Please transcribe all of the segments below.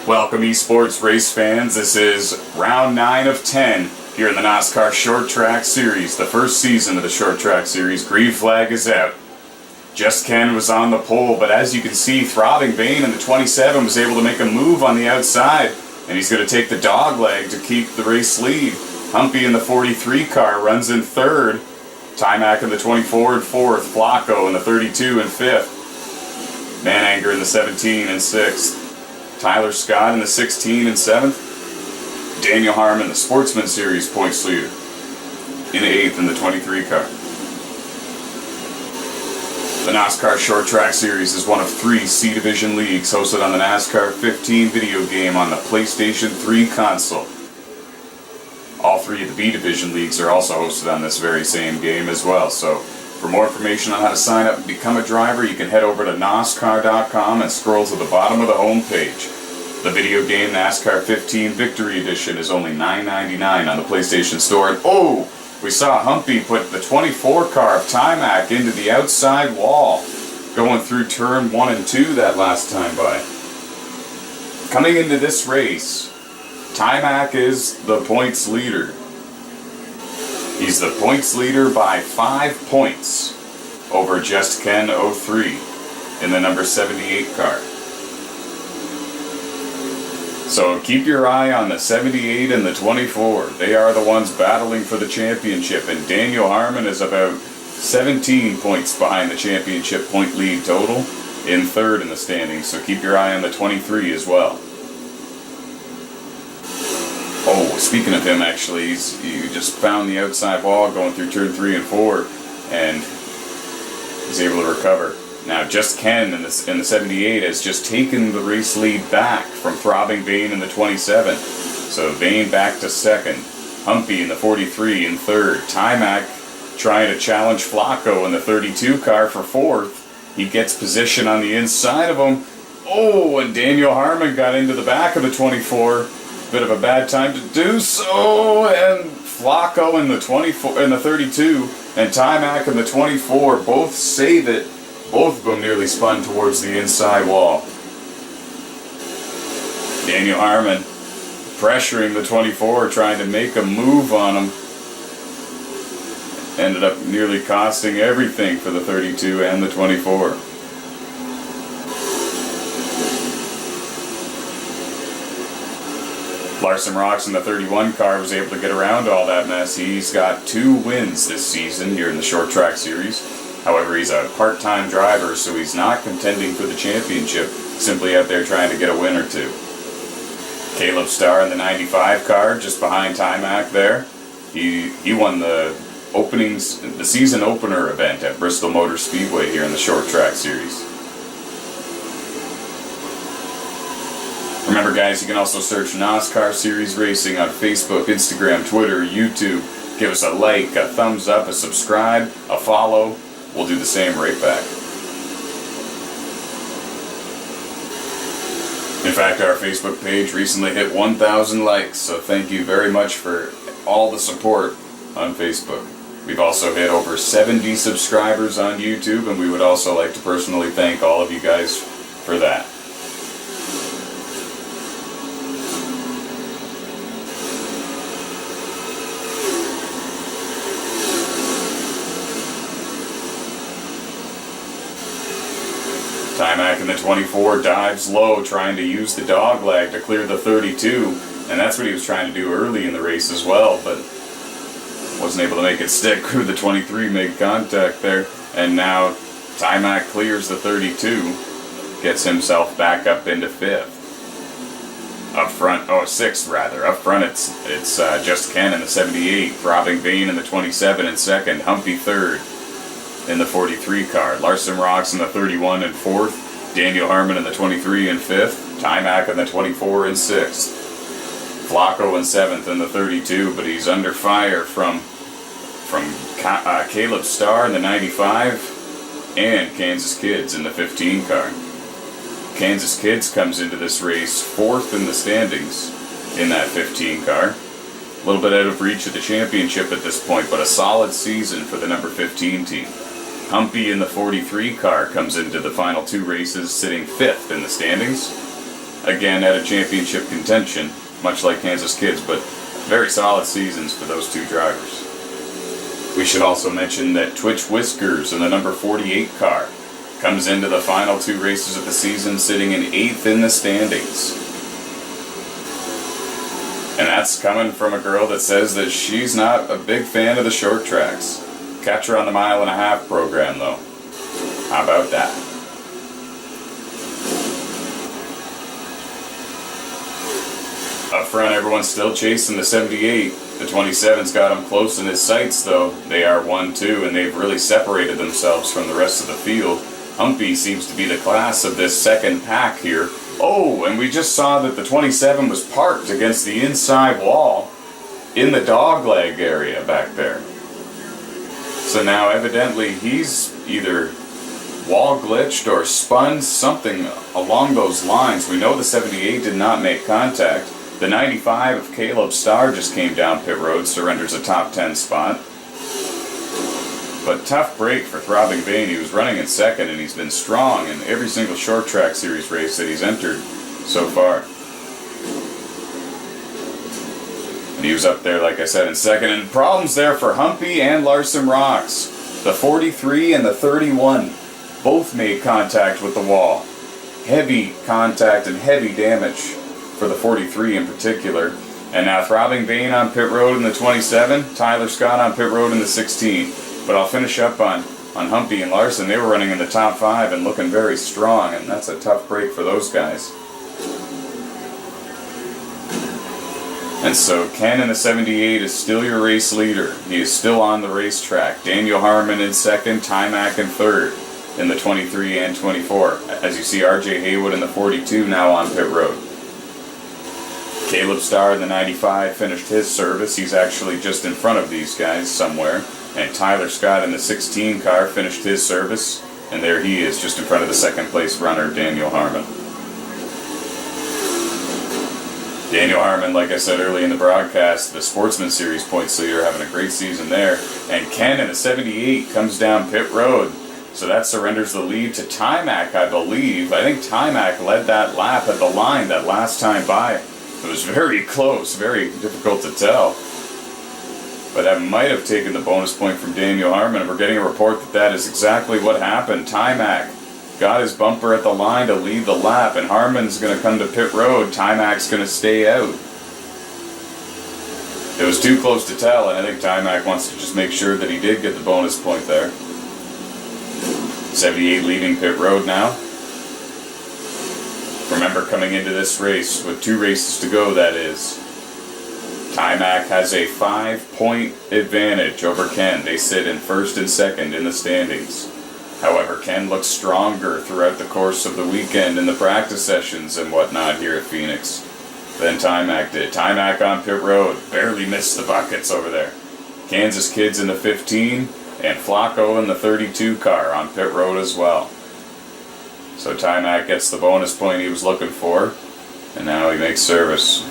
Welcome esports race fans, this is round 9 of 10 here in the NOSSCAR Short Track Series, the first season of the Short Track Series. Green flag is out. Just Ken was on the pole, but as you can see, Throbbing Bane in the 27 was able to make a move on the outside, and he's going to take the dog leg to keep the race lead. Humpy in the 43 car runs in third, Timac in the 24 and fourth, Flacco in the 32 and fifth, Mananger in the 17 and sixth, Tyler Scott in the 16 and 7th. DanielJHarmon, the Sportsman Series points leader, in 8th in the 23 car. The NOSSCAR Short Track Series is one of 3 C Division leagues hosted on the NOSSCAR 15 video game on the PlayStation 3 console. All 3 of the B Division leagues are also hosted on this very same game as well. So for more information on how to sign up and become a driver, you can head over to NOSSCAR.com and scroll to the bottom of the home page. The video game NOSSCAR 15 Victory Edition is only $9.99 on the PlayStation Store. And oh, we saw Humpy put the 24 car of Timac into the outside wall, going through turn 1 and 2 that last time by. Coming into this race, Timac is the points leader. He's the points leader by 5 points over Just Ken 03 in the number 78 car. So keep your eye on the 78 and the 24. They are the ones battling for the championship, and DanielJHarmon is about 17 points behind the championship point lead total in third in the standings. So keep your eye on the 23 as well. Oh, speaking of him, actually, he just found the outside wall going through turn 3 and 4, and he's able to recover. Now, Just Ken in the 78 has just taken the race lead back from Throbbing Bane in the 27. So Bane back to second. Humpy in the 43 in third. Timac trying to challenge Flacco in the 32 car for fourth. He gets position on the inside of him. Oh, and DanielJHarmon got into the back of the 24. Bit of a bad time to do so, and Flacco in the 24, in the 32, and Timac in the 24 both save it. Both of them nearly spun towards the inside wall. DanielJHarmon pressuring the 24, trying to make a move on him. Ended up nearly costing everything for the 32 and the 24. Larson Rocks in the 31 car was able to get around all that mess. He's got 2 wins this season here in the Short Track Series. However, he's a part-time driver, so he's not contending for the championship, simply out there trying to get a win or 2. Caleb Starr in the 95 car, just behind Timac there. He won the season opener event at Bristol Motor Speedway here in the Short Track Series. Remember, guys, you can also search NOSSCAR Series Racing on Facebook, Instagram, Twitter, YouTube. Give us a like, a thumbs up, a subscribe, a follow. We'll do the same right back. In fact, our Facebook page recently hit 1,000 likes, so thank you very much for all the support on Facebook. We've also hit over 70 subscribers on YouTube, and we would also like to personally thank all of you guys for that. Timac in the 24 dives low, trying to use the dog leg to clear the 32, and that's what he was trying to do early in the race as well, but wasn't able to make it stick. The 23 made contact there, and now Timac clears the 32, gets himself back up into 5th. Up front, 6th rather. Up front it's Just Ken in the 78, Throbbing Bane in the 27 in 2nd, Humpy 3rd. In the 43 car, Larson Rocks in the 31 and 4th, DanielJHarmon in the 23 and 5th, Timac in the 24 and 6th, Flacco in 7th in the 32, but he's under fire from Caleb Starr in the 95 and Kansas Kids in the 15 car. Kansas Kids comes into this race 4th in the standings in that 15 car. A little bit out of reach of the championship at this point, but a solid season for the number 15 team. Humpy in the 43 car comes into the final 2 races sitting 5th in the standings. again at a championship contention, much like Kansas Kids, but very solid seasons for those two drivers. We should also mention that TwitchWhiskers in the number 48 car comes into the final two races of the season sitting in 8th in the standings. And that's coming from a girl that says that she's not a big fan of the short tracks. Catch her on the 1.5 mile program though. How about that? Up front, everyone's still chasing the 78. The 27's got them close in his sights though. They are 1-2 and they've really separated themselves from the rest of the field. Humpy seems to be the class of this second pack here. Oh, and we just saw that the 27 was parked against the inside wall in the dogleg area back there. So now evidently he's either wall glitched or spun, something along those lines. We know the 78 did not make contact. The 95 of Caleb Starr just came down pit road, surrenders a top 10 spot. But tough break for Throbbing Bane. He was running in second and he's been strong in every single short track series race that he's entered so far. And he was up there, like I said, in second. And problems there for Humpy and Larson Rocks. The 43 and the 31 both made contact with the wall. Heavy contact and heavy damage for the 43 in particular. And now Throbbing Bane on pit road in the 27. Tyler Scott on pit road in the 16. But I'll finish up on Humpy and Larson. They were running in the top 5 and looking very strong, and that's a tough break for those guys. And so Ken in the 78 is still your race leader. He is still on the racetrack. DanielJHarmon in second, Timac in third in the 23 and 24. As you see, RJ Haywood in the 42 now on pit road. Caleb Starr in the 95 finished his service. He's actually just in front of these guys somewhere. And Tyler Scott in the 16 car finished his service, and there he is, just in front of the second place runner, DanielJHarmon. DanielJHarmon, like I said early in the broadcast, the Sportsman Series points leader, having a great season there. And Ken in the 78 comes down pit road, so that surrenders the lead to Timac, I believe. I think Timac led that lap at the line that last time by. It was very close, very difficult to tell. But that might have taken the bonus point from DanielJHarmon. We're getting a report that that is exactly what happened. Timac got his bumper at the line to lead the lap, and Harmon's going to come to pit road. Timac's going to stay out. It was too close to tell, and I think Timac wants to just make sure that he did get the bonus point there. 78 leaving pit road now. Remember, coming into this race, with 2 races to go, that is, Timac has a 5-point advantage over Ken. They sit in first and second in the standings. However, Ken looks stronger throughout the course of the weekend in the practice sessions and whatnot here at Phoenix than Timac did. Timac on pit road, barely missed the buckets over there. Kansas Kids in the 15 and Flacco in the 32 car on pit road as well. So Timac gets the bonus point he was looking for, and now he makes service.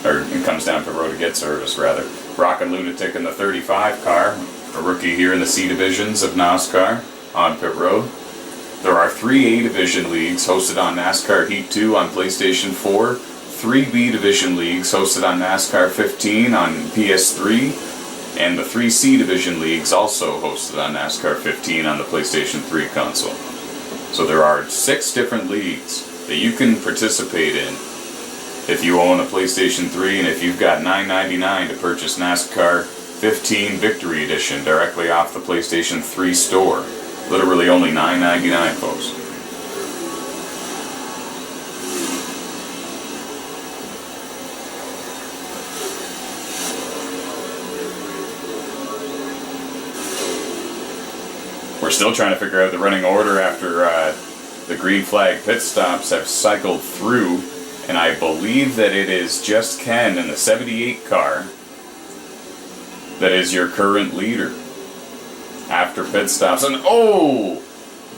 Or it comes down pit road to get service, rather. Rockin' Lunatic in the 35 car, a rookie here in the C Divisions of NOSSCAR on pit road. There are 3 A Division leagues hosted on NASCAR Heat 2 on PlayStation 4, 3 B Division leagues hosted on NASCAR 15 on PS3, and the 3 C Division leagues also hosted on NASCAR 15 on the PlayStation 3 console. So there are 6 different leagues that you can participate in if you own a PlayStation 3 and if you've got $9.99 to purchase NASCAR 15 Victory Edition directly off the PlayStation 3 store. Literally only $9.99, folks. We're still trying to figure out the running order after the green flag pit stops have cycled through, and I believe that it is just Ken in the 78 car that is your current leader after pit stops. And oh,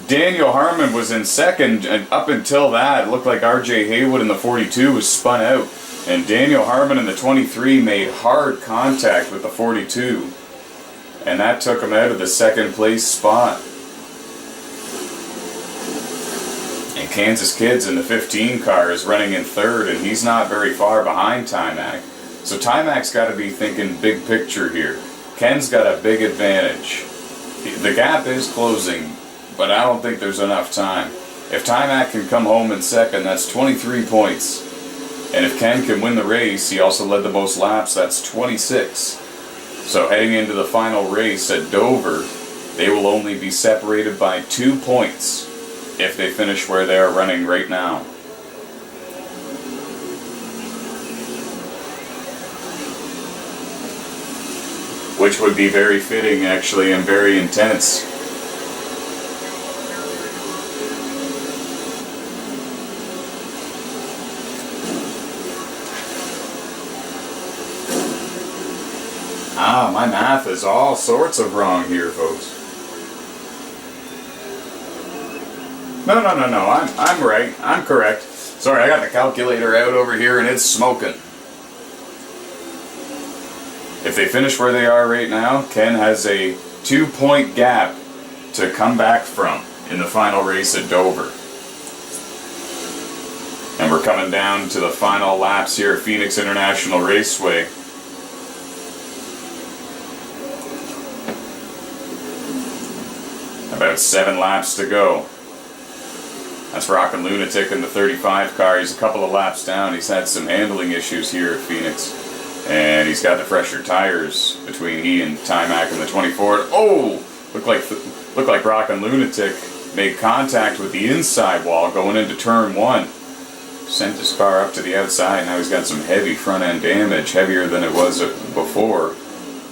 DanielJHarmon was in second, and up until that, it looked like RJ Haywood in the 42 was spun out, and DanielJHarmon in the 23 made hard contact with the 42, and that took him out of the second place spot. And And Kansas Kids in the 15 car is running in third, and he's not very far behind Timac. So Timac's got to be thinking big picture here. Ken's got a big advantage. The gap is closing, but I don't think there's enough time. If Timac can come home in second, that's 23 points. And if Ken can win the race, he also led the most laps, that's 26. So heading into the final race at Dover, they will only be separated by 2 points if they finish where they are running right now. Which would be very fitting, actually, and very intense. My math is all sorts of wrong here, folks. No, I'm right. I'm correct. Sorry, I got the calculator out over here and it's smoking. If they finish where they are right now, Ken has a 2-point gap to come back from in the final race at Dover. And we're coming down to the final laps here at Phoenix International Raceway. About 7 laps to go. That's Rockin' Lunatic in the 35 car. He's a couple of laps down. He's had some handling issues here at Phoenix. And he's got the fresher tires between he and Timac in the 24. Oh! Looked like Rockin' Lunatic made contact with the inside wall going into turn 1. Sent his car up to the outside. Now he's got some heavy front end damage, heavier than it was before.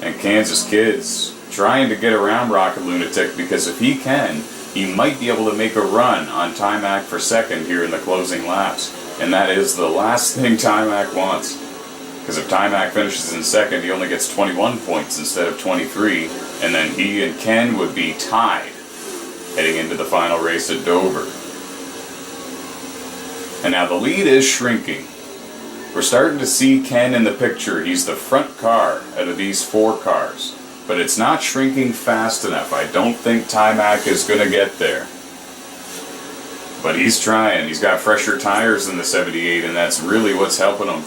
And Kansas Kids trying to get around Rockin' Lunatic, because if he can, he might be able to make a run on Timac for second here in the closing laps. And that is the last thing Timac wants. Because if Timac finishes in second, he only gets 21 points instead of 23. And then he and Ken would be tied heading into the final race at Dover. And now the lead is shrinking. We're starting to see Ken in the picture. He's the front car out of these 4 cars. But it's not shrinking fast enough. I don't think Timac is going to get there. But he's trying. He's got fresher tires than the 78, and that's really what's helping him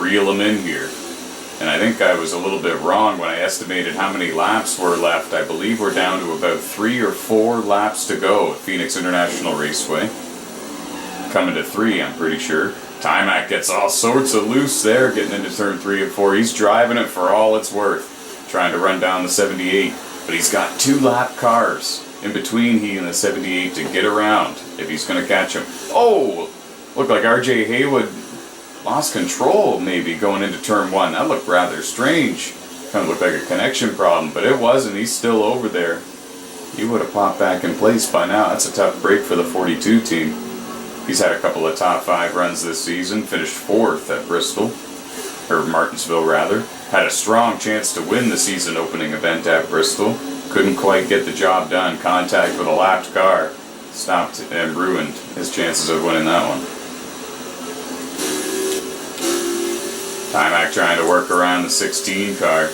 reel him in here. And I think I was a little bit wrong when I estimated how many laps were left. I believe we're down to about 3 or 4 laps to go at Phoenix International Raceway. Coming to 3, I'm pretty sure. Timac gets all sorts of loose there, getting into turn 3 and 4. He's driving it for all it's worth, trying to run down the 78. But he's got 2 lap cars in between he and the 78 to get around if he's going to catch him. Oh! Looked like RJ Haywood lost control maybe going into turn 1. That looked rather strange. Kind of looked like a connection problem, but it wasn't. He's still over there. He would have popped back in place by now. That's a tough break for the 42 team. He's had a couple of top 5 runs this season. Finished 4th at Bristol, or Martinsville rather. Had a strong chance to win the season opening event at Bristol. Couldn't quite get the job done. Contact with a lapped car stopped and ruined his chances of winning that one. Timac trying to work around the 16 car.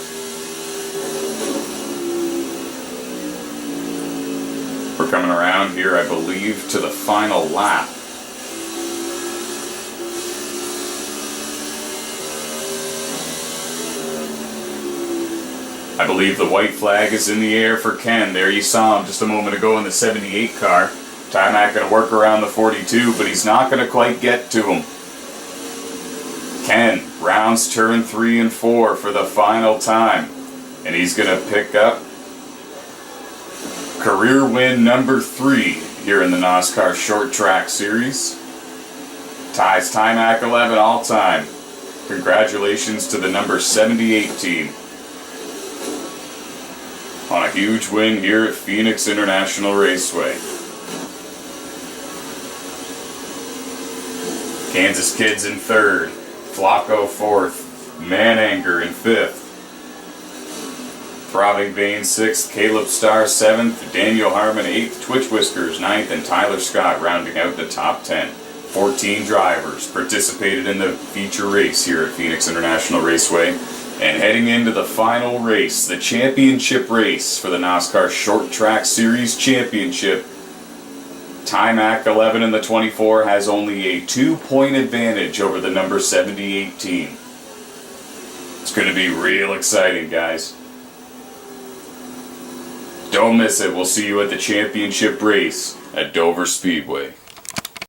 We're coming around here, I believe, to the final lap. I believe the white flag is in the air for Ken. There you saw him just a moment ago in the 78 car. Timac going to work around the 42, but he's not going to quite get to him. Ken rounds turn 3 and 4 for the final time. And he's going to pick up career win number 3 here in the NOSSCAR Short Track Series. Ties Timac 11 all time. Congratulations to the number 78 team on a huge win here at Phoenix International Raceway. Kansas Kids in 3rd, Flacco 4th, Mananger in 5th, Throbbing Vein 6th, Caleb Starr 7th, DanielJHarmon 8th, TwitchWhiskers 9th, and Tyler Scott rounding out the top 10. 14 drivers participated in the feature race here at Phoenix International Raceway. And heading into the final race, the championship race for the NOSSCAR Short Track Series Championship, Timac 11 in the 24 has only a 2-point advantage over the number 7018. It's going to be real exciting, guys. Don't miss it. We'll see you at the championship race at Dover Speedway.